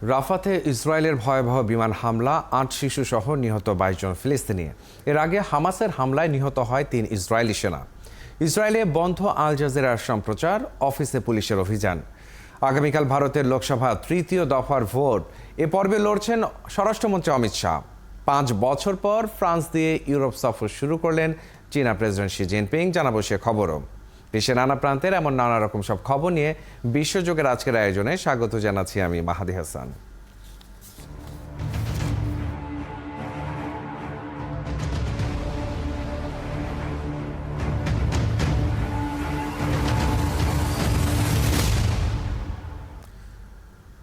রাফাতে ইসরায়েলের ভয়াবহ বিমান হামলা ৮ শিশুসহ নিহত ২২ জন ফিলিস্তিনি। এর আগে হামাসের হামলায় নিহত হয় ৩ ইসরায়েলি সেনা। ইসরায়েলে বন্ধ আল জাজিরার সম্প্রচার, অফিসে পুলিশের অভিযান। আগামীকাল ভারতের লোকসভা তৃতীয় দফার ভোট। এ পর্বে লড়ছেন স্বরাষ্ট্রমন্ত্রী অমিত শাহ। ৫ বছর পর ফ্রান্স দিয়ে ইউরোপ সফর শুরু করলেন চীনা প্রেসিডেন্ট শি জিনপিং। জানাবো সে খবরও। বিশ্বের নানা প্রান্তের এমন নানা রকম সব খবর নিয়ে বিশ্বযোগের আজকের আয়োজনে স্বাগত জানাচ্ছি আমি মাহাদি হাসান।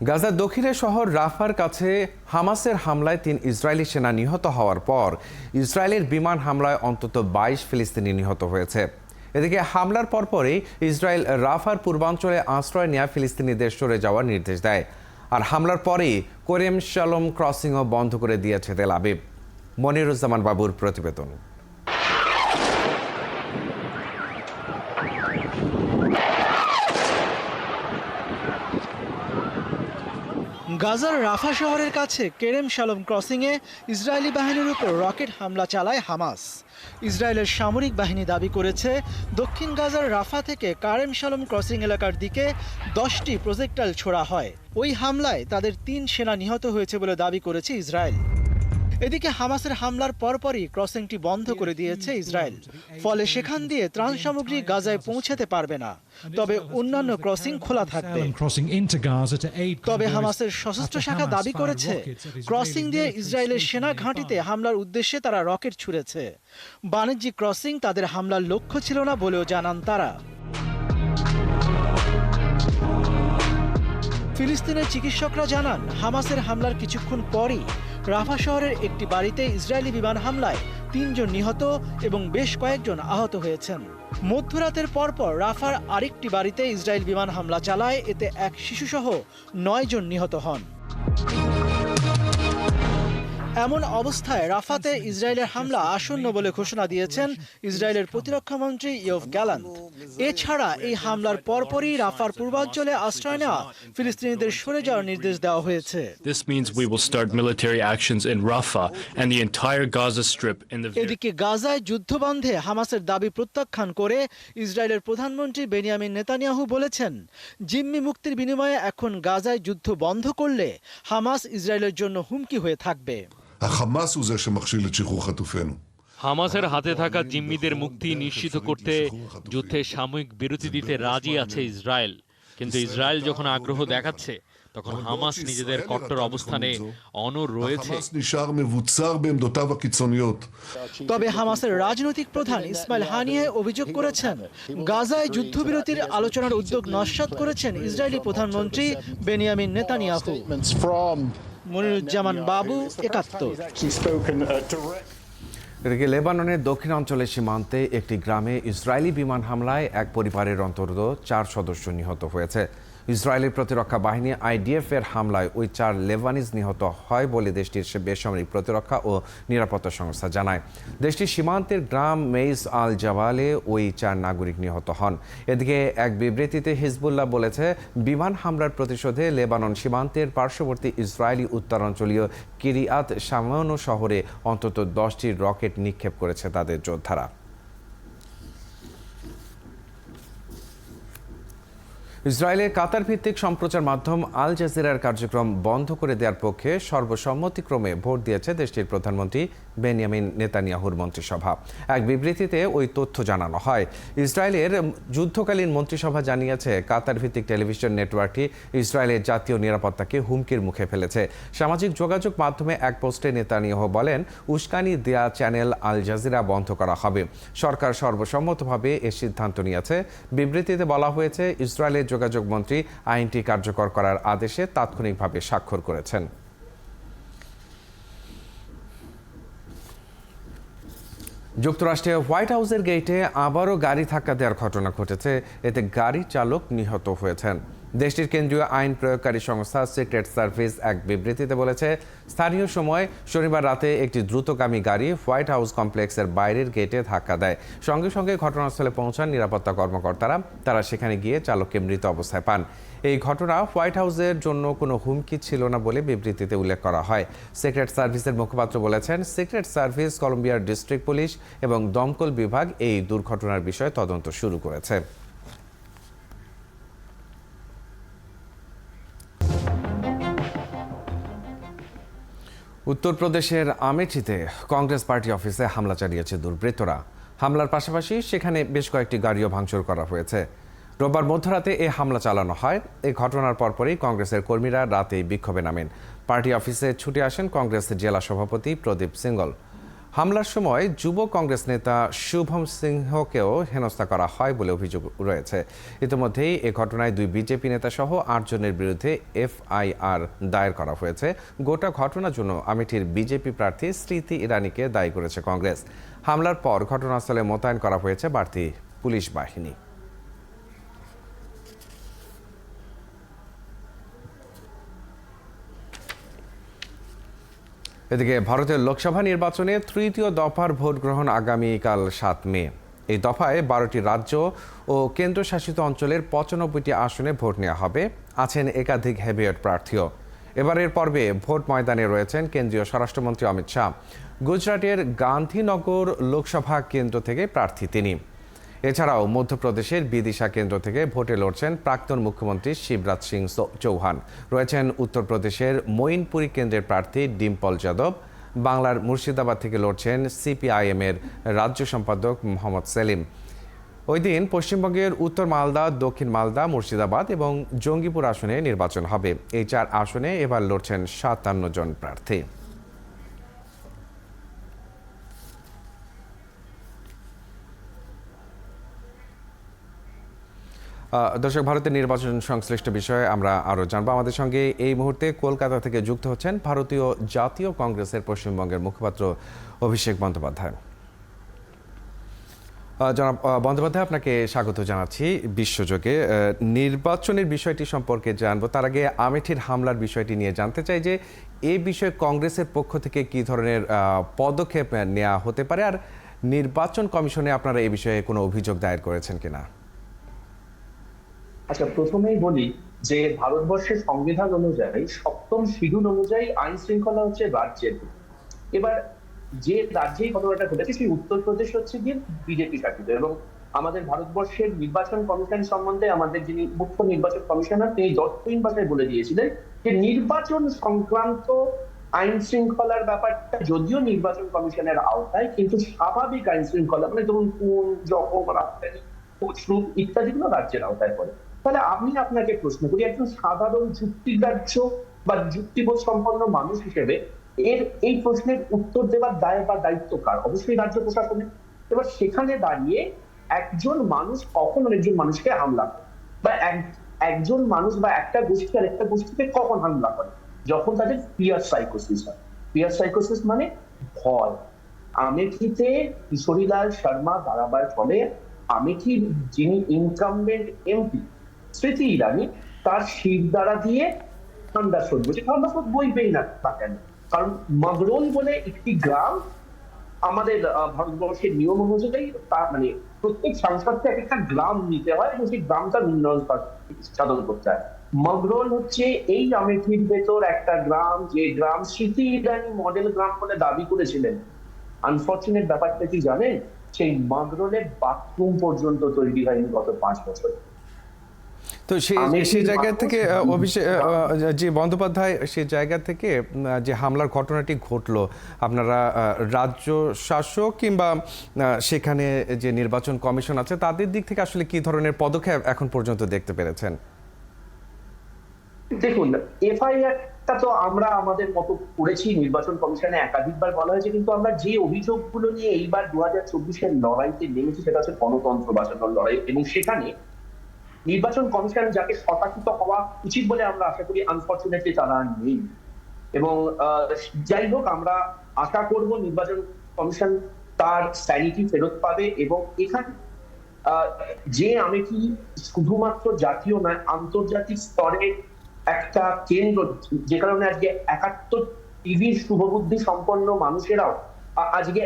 গাজার দক্ষিণের শহর রাফার কাছে হামাসের হামলায় ৩ ইসরায়েলি সেনা নিহত হওয়ার পর ইসরায়েলের বিমান হামলায় অন্তত ২২ ফিলিস্তিনি নিহত হয়েছে। এদিকে হামলার পরপরই ইসরায়েল রাফার পূর্বাঞ্চলে আশ্রয় নেওয়া ফিলিস্তিনিদের সরে যাওয়ার নির্দেশ দেয়। আর হামলার পরেই কেরেম শালোম ক্রসিংও বন্ধ করে দিয়েছে তেল আবিব। মনিরুজ্জামান বাবুর প্রতিবেদন। গাজার রাফা শহরের কাছে কেরেম শালোম ক্রসিংয়ে ইসরায়েলি বাহিনীর উপর রকেট হামলা চালায় হামাস। ইসরায়েলের সামরিক বাহিনী দাবি করেছে, দক্ষিণ গাজার রাফা থেকে কারেম শালোম ক্রসিং এলাকার দিকে 10টি প্রজেক্টাইল ছোড়া হয়। ওই হামলায় তাদের 3 সেনা নিহত হয়েছে বলে দাবি করেছে ইসরায়েল। এদিকে হামাসের হামলার পরপরই ক্রসিংটি বন্ধ করে দিয়েছে ইসরায়েল। ফলে সেখান দিয়ে ত্রাণ সামগ্রী গাজায় পৌঁছাতে পারবে না, তবে অন্যান্য ক্রসিং খোলা থাকবে। তবে হামাসের সশস্ত্র শাখা দাবি করেছে, ক্রসিং দিয়ে ইসরায়েলের সেনা ঘাঁটিতে হামলার উদ্দেশ্যে তারা রকেট ছুঁড়েছে। বাণিজ্যিক ক্রসিং তাদের হামলার লক্ষ্য ছিল না বলেও জানান তারা। ফিলিস্তিনের চিকিৎসকরা জানান, হামাসের হামলার কিছুক্ষণ পরই রাফা শহরের একটি বাড়িতে ইসরায়েলি বিমান হামলায় 3 জন নিহত এবং বেশ কয়েকজন আহত হয়েছেন। মধ্যরাতের পরপর রাফার আরেকটি বাড়িতে ইসরায়েল বিমান হামলা চালায়, এতে এক শিশুসহ 9 জন নিহত হন। এমন অবস্থায় রাফাতে ইসরায়েলের হামলা আসন্ন বলে ঘোষণা দিয়েছেন ইসরায়েলের প্রতিরক্ষা মন্ত্রী ইয়োভ গ্যালান্ট। এছাড়া এই হামলার পরপরই রাফার পূর্বাঞ্চলে আশ্রয় নেওয়া ফিলিস্তিনিদের সরে যাওয়ার নির্দেশ দেওয়া হয়েছে। এদিকে গাজায় যুদ্ধ বন্ধে হামাসের দাবি প্রত্যাখ্যান করে ইসরায়েলের প্রধানমন্ত্রী বেনিয়ামিন নেতানিয়াহু বলেছেন, জিম্মি মুক্তির বিনিময়ে এখন গাজায় যুদ্ধ বন্ধ করলে হামাস ইসরায়েলের জন্য হুমকি হয়ে থাকবে। হামাসের হাতে থাকা জিম্মিদের মুক্তি নিশ্চিত করতে যুদ্ধে সাময়িক বিরতি দিতে রাজি আছে ইসরায়েল। কিন্তু ইসরায়েল যখন আগ্রহ দেখাচ্ছে, তখন হামাস নিজেদের কট্টর অবস্থানে অনড় রয়েছে। তবে হামাসের রাজনৈতিক প্রধান ইসমাইল হানিয়ে অভিযোগ করেছেন, গাজায় যুদ্ধবিরতির আলোচনার উদ্যোগ নস্যাৎ করেছেন ইসরায়েলি প্রধানমন্ত্রী বেনিয়ামিন নেতানিয়াহু। মনিরুজ্জামান বাবু, ৭১। এদিকে লেবাননের দক্ষিণাঞ্চলের সীমান্তে একটি গ্রামে ইসরায়েলি বিমান হামলায় এক পরিবারের অন্তত 4 সদস্য নিহত হয়েছে। ইসরায়েলের প্রতিরক্ষা বাহিনী IDF এর হামলায় ওই 4 লেবানিজ নিহত হয় বলে দেশটির বেসামরিক প্রতিরক্ষা ও নিরাপত্তা সংস্থা জানায়। দেশটির সীমান্তের গ্রাম মেইস আল জাবালে ওই 4 নাগরিক নিহত হন। এদিকে এক বিবৃতিতে হিজবুল্লাহ বলেছে, বিমান হামলার প্রতিশোধে লেবানন সীমান্তের পার্শ্ববর্তী ইসরায়েলি উত্তরাঞ্চলীয় কিরিয়াত শামোন শহরে অন্তত 10টি রকেট নিক্ষেপ করেছে তাদের যোদ্ধারা। ইসরায়েলের কাতার ভিত্তিক সম্প্রচার মাধ্যম আল জাজিরার কার্যক্রম বন্ধ করে দেওয়ার পক্ষে সর্বসম্মতিক্রমে ভোট দিয়েছে দেশটির প্রধানমন্ত্রী বেনিয়ামিন নেতানিয়াহুর মন্ত্রিসভা। এক বিবৃতিতে ওই তথ্য জানানো হয়। ইসরায়েলের যুদ্ধকালীন মন্ত্রিসভা জানিয়েছে, কাতার ভিত্তিক টেলিভিশন নেটওয়ার্কটি ইসরায়েলের জাতীয় নিরাপত্তাকে হুমকির মুখে ফেলেছে। সামাজিক যোগাযোগ মাধ্যমে এক পোস্টে নেতানিয়াহু বলেন, উস্কানি দেয়া চ্যানেল আল জাজিরা বন্ধ করা হবে। সরকার সর্বসম্মতভাবে এ সিদ্ধান্ত নিয়েছে। বিবৃতিতে বলা হয়েছে, ইসরায়েলের যোগাযোগ মন্ত্রী আইনটি কার্যকর করার আদেশে তাৎক্ষণিকভাবে স্বাক্ষর করেছেন। যুক্তরাষ্ট্রে হোয়াইট হাউসের গেটে আবারও গাড়ি ধাক্কা দেওয়ার ঘটনা ঘটেছে। এতে গাড়ি চালক নিহত হয়েছেন। দেশটির কেন্দ্রীয় আইন প্রয়োগকারী সংস্থা সিক্রেট সার্ভিস এক বিবৃতিতে বলেছে, স্থানীয় সময় শনিবার রাতে একটি দ্রুতগামী গাড়ি হোয়াইট হাউস কমপ্লেক্সের বাইরের গেটে ধাক্কা দেয়। সঙ্গে সঙ্গে ঘটনাস্থলে পৌঁছান নিরাপত্তা কর্মকর্তারা। তারা সেখানে গিয়ে চালককে মৃত অবস্থায় পান। এই ঘটনা হোয়াইট হাউসের জন্য কোনো হুমকি ছিল না বলে বিবৃতিতে উল্লেখ করা হয়। সিক্রেট সার্ভিসের মুখপাত্র বলেছেন, সিক্রেট সার্ভিস, কলম্বিয়ার ডিস্ট্রিক্ট পুলিশ এবং দমকল বিভাগ এই দুর্ঘটনার বিষয়ে তদন্ত শুরু করেছে। উত্তরপ্রদেশের আমেঠিতে কংগ্রেস পার্টি অফিসে হামলা চালিয়েছে দুর্বৃত্তরা। হামলার পাশাপাশি সেখানে বেশ কয়েকটি গাড়িও ভাঙচুর করা হয়েছে। রোববার মধ্যরাতে এই হামলা চালানো হয়। এই ঘটনার পরপরই কংগ্রেসের কর্মীরা রাতেই বিক্ষোভে নামেন। পার্টি অফিসে ছুটে আসেন কংগ্রেসের জেলা সভাপতি প্রদীপ সিংল। হামলার সময় যুব কংগ্রেস নেতা শুভম সিংহকেও হেনস্থা করা হয় বলে অভিযোগ রয়েছে। ইতিমধ্যেই এ ঘটনায় 2 বিজেপি নেতা সহ 8 জনের বিরুদ্ধে এফআইআর দায়ের করা হয়েছে। গোটা ঘটনার জন্য আমেঠির বিজেপি প্রার্থী স্মৃতি ইরানিকে দায়ী করেছে কংগ্রেস। হামলার পর ঘটনাস্থলে মোতায়েন করা হয়েছে বাড়তি পুলিশ বাহিনী। এদিকে ভারতের লোকসভা নির্বাচনে তৃতীয় দফার ভোট গ্রহণ আগামীকাল 7 মে। এই দফায় 12টি রাজ্য ও কেন্দ্রশাসিত অঞ্চলের 95টি আসনে ভোট নেওয়া হবে। আছেন একাধিক হেভিওয়েট প্রার্থীও। এবারের পর্বে ভোট ময়দানে রয়েছেন কেন্দ্রীয় স্বরাষ্ট্রমন্ত্রী অমিত শাহ। গুজরাটের গান্ধীনগর লোকসভা কেন্দ্র থেকে প্রার্থী তিনি। এছাড়াও মধ্যপ্রদেশের বিদিশা কেন্দ্র থেকে ভোটে লড়ছেন প্রাক্তন মুখ্যমন্ত্রী শিবরাজ সিং চৌহান। রয়েছেন উত্তরপ্রদেশের মঈনপুরী কেন্দ্রের প্রার্থী ডিম্পল যাদব। বাংলার মুর্শিদাবাদ থেকে লড়ছেন সিপিআইএম-এর রাজ্য সম্পাদক মোহাম্মদ সেলিম। ওই দিন পশ্চিমবঙ্গের উত্তর মালদা, দক্ষিণ মালদা, মুর্শিদাবাদ এবং জঙ্গিপুর আসনে নির্বাচন হবে। এই 4 আসনে এবার লড়ছেন 57 জন প্রার্থী। দর্শক, ভারতের নির্বাচন সংশ্লিষ্ট বিষয়ে আমরা আরও জানবো। আমাদের সঙ্গে এই মুহূর্তে কলকাতা থেকে যুক্ত হচ্ছেন ভারতীয় জাতীয় কংগ্রেসের পশ্চিমবঙ্গের মুখপাত্র অভিষেক বন্দ্যোপাধ্যায়। জনাব বন্দ্যোপাধ্যায়, আপনাকে স্বাগত জানাচ্ছি বিশ্বযোগে। নির্বাচনের বিষয়টি সম্পর্কে জানবো। তার আগে আমেঠির হামলার বিষয়টি নিয়ে জানতে চাই যে এই বিষয়ে কংগ্রেসের পক্ষ থেকে কী ধরনের পদক্ষেপ নেওয়া হতে পারে, আর নির্বাচন কমিশনে আপনারা এই বিষয়ে কোনো অভিযোগ দায়ের করেছেন কিনা? আচ্ছা, প্রথমেই বলি যে ভারতবর্ষের সংবিধান অনুযায়ী 7ম শিডিউল অনুযায়ী আইন শৃঙ্খলা হচ্ছে রাজ্যের। এবার যে রাজ্যেই ঘটনাটা ঘটেছে সেই উত্তরপ্রদেশ হচ্ছে গিয়ে বিজেপি শাসিত, এবং আমাদের ভারতবর্ষের নির্বাচন কমিশন সম্বন্ধে আমাদের যিনি মুখ্য নির্বাচন কমিশনার তিনি দক্ষিণ ভাষায় বলে দিয়েছিলেন যে নির্বাচন সংক্রান্ত আইন শৃঙ্খলার ব্যাপারটা যদিও নির্বাচন কমিশনের আওতায়, কিন্তু স্বাভাবিক আইন শৃঙ্খলা মানে ধরুন কোন যখন ইত্যাদিগুলো রাজ্যের আওতায় পড়ে। তাহলে আমি আপনাকে প্রশ্ন করি, একজন সাধারণ যুক্তিগ্রাহ্য বা যুক্তিবোধ সম্পন্ন মানুষ হিসেবে এই প্রশ্নের উত্তর দেওয়ার দায় বা দায়িত্ব কার? অবশ্যই রাজ্য প্রশাসনের। এবার সেখানে দাঁড়িয়ে একজন মানুষ কখন একজন মানুষকে হামলা করে, বা একজন মানুষ বা একটা গোষ্ঠী আর একটা গোষ্ঠীকে কখন হামলা করে? যখন তাদের ফিয়ার সাইকোসিস হয়। ফিয়ার সাইকোসিস মানে ভয়। আমেঠিতে কিশোরীলাল শর্মা দাঁড়াবার ফলে আমেঠির যিনি ইনকামবেন্ট এমপি স্মৃতি ইরানি তার শির দ্বারা দিয়ে ঠান্ডা স্রোত বলছে। ঠান্ডা স্রোত বইবেই না তা কেন? কারণ মগরোল বলে একটি গ্রাম আমাদের ভারতবর্ষের নিয়ম অনুযায়ী তার মানে প্রত্যেক সাংসদকে একটা গ্রাম নিতে হয় এবং সেই গ্রামটা উন্নয়ন সাধন করতে হয়। মগরোল হচ্ছে এই আমেঠির ভেতর একটা গ্রাম, যে গ্রাম স্মৃতি ইরানি মডেল গ্রাম বলে দাবি করেছিলেন। আনফরচুনেট ব্যাপারটা কি জানেন, সেই মগরোলের বাথরুম পর্যন্ত তৈরি হয়নি গত 5 বছর। তো সেই জায়গা থেকে যে বন্দ্যোপাধ্যায়, সেই জায়গা থেকে যে হামলার ঘটনাটি ঘটলো, আপনারা রাজ্য শাসক কিংবা সেখানে যে নির্বাচন কমিশন আছে তাদের দিক থেকে আসলে কি ধরনের পদক্ষেপ এখন পর্যন্ত দেখতে পেরেছেন? দেখুন, এফআইআরটা তো আমরা আমাদের মতো করেছি, নির্বাচন কমিশনে একাধিকবার বলা হয়েছে, কিন্তু আমরা যে অভিযোগগুলো নিয়ে এইবার 2024-এর লড়াইতে নেমেছি সেটা হচ্ছে গণতন্ত্র বাঁচানোর লড়াই, এবং সেখানে নির্বাচন কমিশন যাকে শতাকিত হওয়া উচিত বলে আমরা আশা করি, আনফরচুনেটলি তারা নেই। এবং যাই হোক, আমরা আশা করব নির্বাচন কমিশন তার স্যানিটি ফেরত পাবে, এবং এখানে যে আমেঠি শুধুমাত্র জাতীয় নয়, আন্তর্জাতিক স্তরে একটা কেন্দ্র, যে কারণে আজকে 71 টিভির শুভবুদ্ধি সম্পন্ন মানুষেরাও আজকে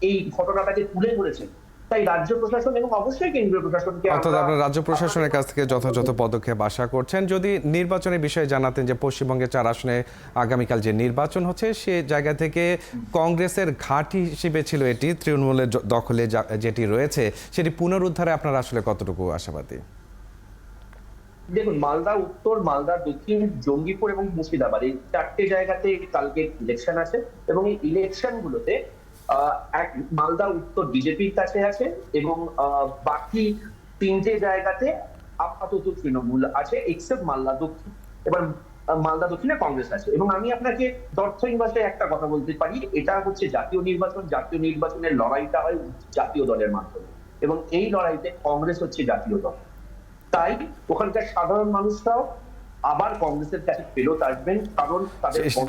এই ঘটনাটাকে তুলে ধরেছেন। তাই রাজ্য প্রশাসন এবং অবশ্যই কেন্দ্রীয় প্রশাসনকে অর্থাৎ আপনার রাজ্য প্রশাসনের কাছ থেকে যথাযথ পদক্ষেপ আশা করছেন। যদি নির্বাচনের বিষয়ে জানাতেন যে পশ্চিমবঙ্গের 4 আসনে আগামীকাল যে নির্বাচন হচ্ছে সে জায়গা থেকে কংগ্রেসের ঘাঁটি হিসেবে ছিল এটি, তৃণমূলের দখলে যেটি রয়েছে সেটি পুনরুদ্ধারে আপনারা আসলে কতটুকু আশাবাদী? দেখুন, মালদা উত্তর, মালদা দক্ষিণ, জঙ্গিপুর এবং মুর্শিদাবাদ এই 4টে জায়গাতে কালকে ইলেকশন আছে এবং এই ইলেকশন গুলোতে মালদা উত্তর বিজেপির কাছে আছে এবং বাকি 3টে জায়গাতে আপাতত তৃণমূল আছে, এক্সেপ্ট মালদা দক্ষিণ। এবার মালদা দক্ষিণে কংগ্রেস আছে। এবং আমি আপনাকে দর্থহীন ভাষায় একটা কথা বলতে পারি, এটা হচ্ছে জাতীয় নির্বাচন। জাতীয় নির্বাচনের লড়াইটা হয় জাতীয় দলের মাধ্যমে এবং এই লড়াইতে কংগ্রেস হচ্ছে জাতীয় দল। তাই ওখানকার সাধারণ মানুষরাও আবার কংগ্রেসের কাছে ফেরত আসবেন, কারণ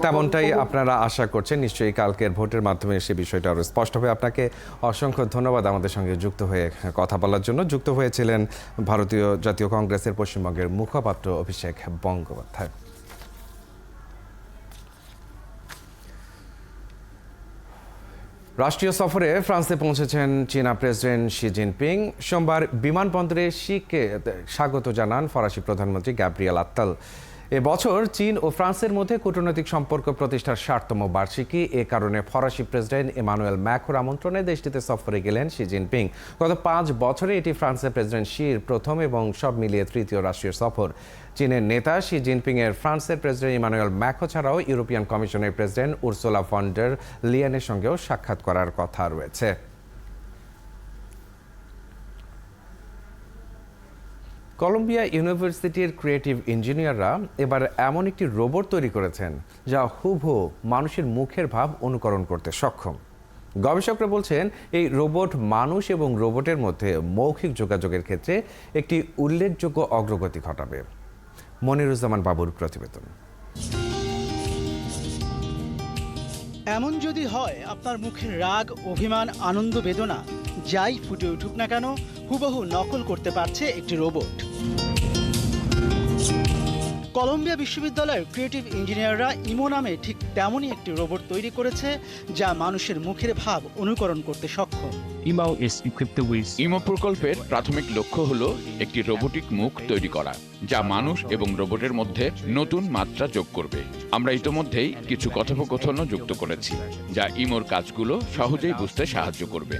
তেমনটাই আপনারা আশা করছেন। নিশ্চয়ই কালকের ভোটের মাধ্যমে সে বিষয়টা আরো স্পষ্ট হবে। আপনাকে অসংখ্য ধন্যবাদ আমাদের সঙ্গে যুক্ত হয়ে কথা বলার জন্য। যুক্ত হয়েছিলেন ভারতীয় জাতীয় কংগ্রেসের পশ্চিমবঙ্গের মুখপাত্র অভিষেক বন্দ্যোপাধ্যায়। রাষ্ট্রীয় সফরে ফ্রান্সে পৌঁছেছেন চীনা প্রেসিডেন্ট শি জিনপিং। সোমবার বিমানবন্দরে শিকে স্বাগত জানান ফরাসি প্রধানমন্ত্রী গ্যাব্রিয়েল আত্তাল। এবছর চীন ও ফ্রান্সের মধ্যে কূটনৈতিক সম্পর্ক প্রতিষ্ঠার 60তম বার্ষিকী। এ কারণে ফরাসি প্রেসিডেন্ট ইমানুয়েল ম্যাক্রোর আমন্ত্রণে দেশটিতে সফরে গেলেন শি জিনপিং। গত 5 বছরে এটি ফ্রান্সের প্রেসিডেন্ট শির প্রথম এবং সব মিলিয়ে তৃতীয় রাষ্ট্রীয় সফর। চীনের নেতা শি জিনপিং এর ফ্রান্সের প্রেসিডেন্ট ইমানুয়েল ম্যাক্রো ছাড়াও ইউরোপিয়ান কমিশনের প্রেসিডেন্ট উর্সুলা ফন ডার লিয়েনের সঙ্গেও সাক্ষাৎ করার কথা রয়েছে। কলম্বিয়া ইউনিভার্সিটির ক্রিয়েটিভ ইঞ্জিনিয়াররা এবার এমন একটি রোবট তৈরি করেছেন যা হুবহু মানুষের মুখের ভাব অনুকরণ করতে সক্ষম। গবেষকরা বলছেন এই রোবট মানুষ এবং রোবটের মধ্যে মৌখিক যোগাযোগের ক্ষেত্রে একটি উল্লেখযোগ্য অগ্রগতি ঘটাবে। মনিরুজ্জামান বাবুর প্রতিবেদন। এমন যদি হয়, আপনার মুখের রাগ, অভিমান, আনন্দ, বেদনা যাই ফুটে উঠুক না কেন হুবহু নকল করতে পারছে একটি রোবট। কলম্বিয়া বিশ্ববিদ্যালয়ের ক্রিয়েটিভ ইঞ্জিনিয়াররা ইমো নামে ঠিক তেমনই একটি রোবট তৈরি করেছে যা মানুষের মুখের ভাব অনুকরণ করতে সক্ষম। ইমো প্রকল্পের প্রাথমিক লক্ষ্য হলো একটি রোবোটিক মুখ তৈরি করা যা মানুষ এবং রোবটের মধ্যে নতুন মাত্রা যোগ করবে। আমরা ইতোমধ্যেই কিছু কথোপকথনও যুক্ত করেছি যা ইমোর কাজগুলো সহজেই বুঝতে সাহায্য করবে।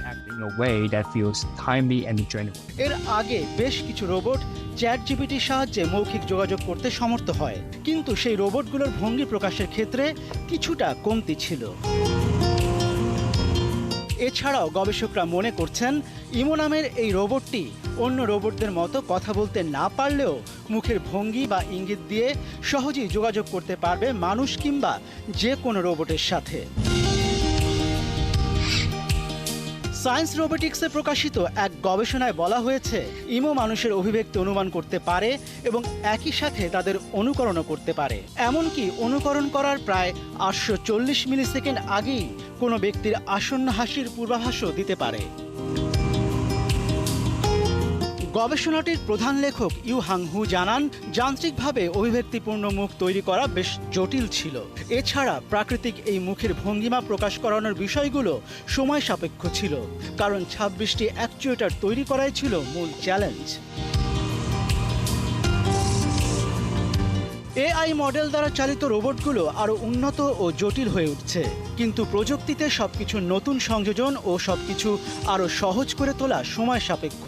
এর আগে বেশ কিছু রোবট চ্যাটজিপিটির সাহায্যে মৌখিক যোগাযোগ করতে সমর্থ হয়, কিন্তু সেই রোবটগুলোর ভঙ্গি প্রকাশের ক্ষেত্রে কিছুটা কমতি ছিল। এছাড়াও গবেষকরা মনে করছেন ইমো নামের এই রোবটটি অন্য রোবটদের মতো কথা বলতে না পারলেও মুখের ভঙ্গি বা ইঙ্গিত দিয়ে সহজেই যোগাযোগ করতে পারবে মানুষ কিংবা যে কোনো রোবটের সাথে। সায়েন্স রোবোটিক্সে প্রকাশিত এক গবেষণায় বলা হয়েছে ইমো মানুষের অভিব্যক্তি অনুমান করতে পারে এবং একই সাথে তাদের অনুকরণও করতে পারে। এমনকি অনুকরণ করার প্রায় 840 মিলিসেকেন্ড আগেই কোনো ব্যক্তির আসন্ন হাসির পূর্বাভাসও দিতে পারে। গবেষণাটির প্রধান লেখক ইউ হাং হু জানান, যান্ত্রিকভাবে অভিব্যক্তিপূর্ণ মুখ তৈরি করা বেশ জটিল ছিল। এছাড়া প্রাকৃতিক এই মুখের ভঙ্গিমা প্রকাশ করানোর বিষয়গুলো সময় সাপেক্ষ ছিল, কারণ 26টি অ্যাকচুয়েটর তৈরি করাই ছিল মূল চ্যালেঞ্জ। এআই মডেল দ্বারা চালিত রোবটগুলো আরও উন্নত ও জটিল হয়ে উঠছে, কিন্তু প্রযুক্তিতে সবকিছু নতুন সংযোজন ও সবকিছু আরও সহজ করে তোলা সময় সাপেক্ষ।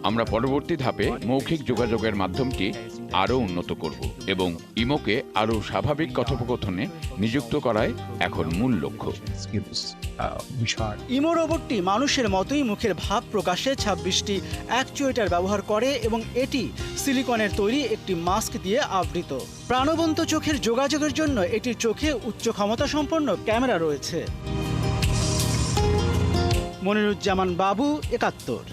আমরা পরবর্তী ধাপে মৌখিক যোগাযোগের মাধ্যমটি আরও উন্নত করব এবং ইমোকে আরও স্বাভাবিক কথোপকথনে নিযুক্ত করাই এখন মূল লক্ষ্য। ইমো রোবটটি মানুষের মতোই মুখের ভাব প্রকাশে 26টি অ্যাকচুয়েটর ব্যবহার করে এবং এটি সিলিকনের তৈরি একটি মাস্ক দিয়ে আবৃত। প্রাণবন্ত চোখের যোগাযোগের জন্য এটির চোখে উচ্চ ক্ষমতা সম্পন্ন ক্যামেরা রয়েছে। মনিরুজ্জামান বাবু, ৭১।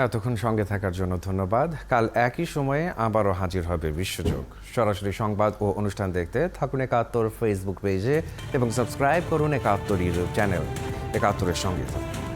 এতক্ষণ সঙ্গে থাকার জন্য ধন্যবাদ। কাল একই সময়ে আবারও হাজির হবে বিশ্বযোগ। সরাসরি সংবাদ ও অনুষ্ঠান দেখতে থাকুন ৭১ ফেসবুক পেজে এবং সাবস্ক্রাইব করুন ৭১ ইউটিউব চ্যানেল। ৭১-এর সঙ্গে থাকুন।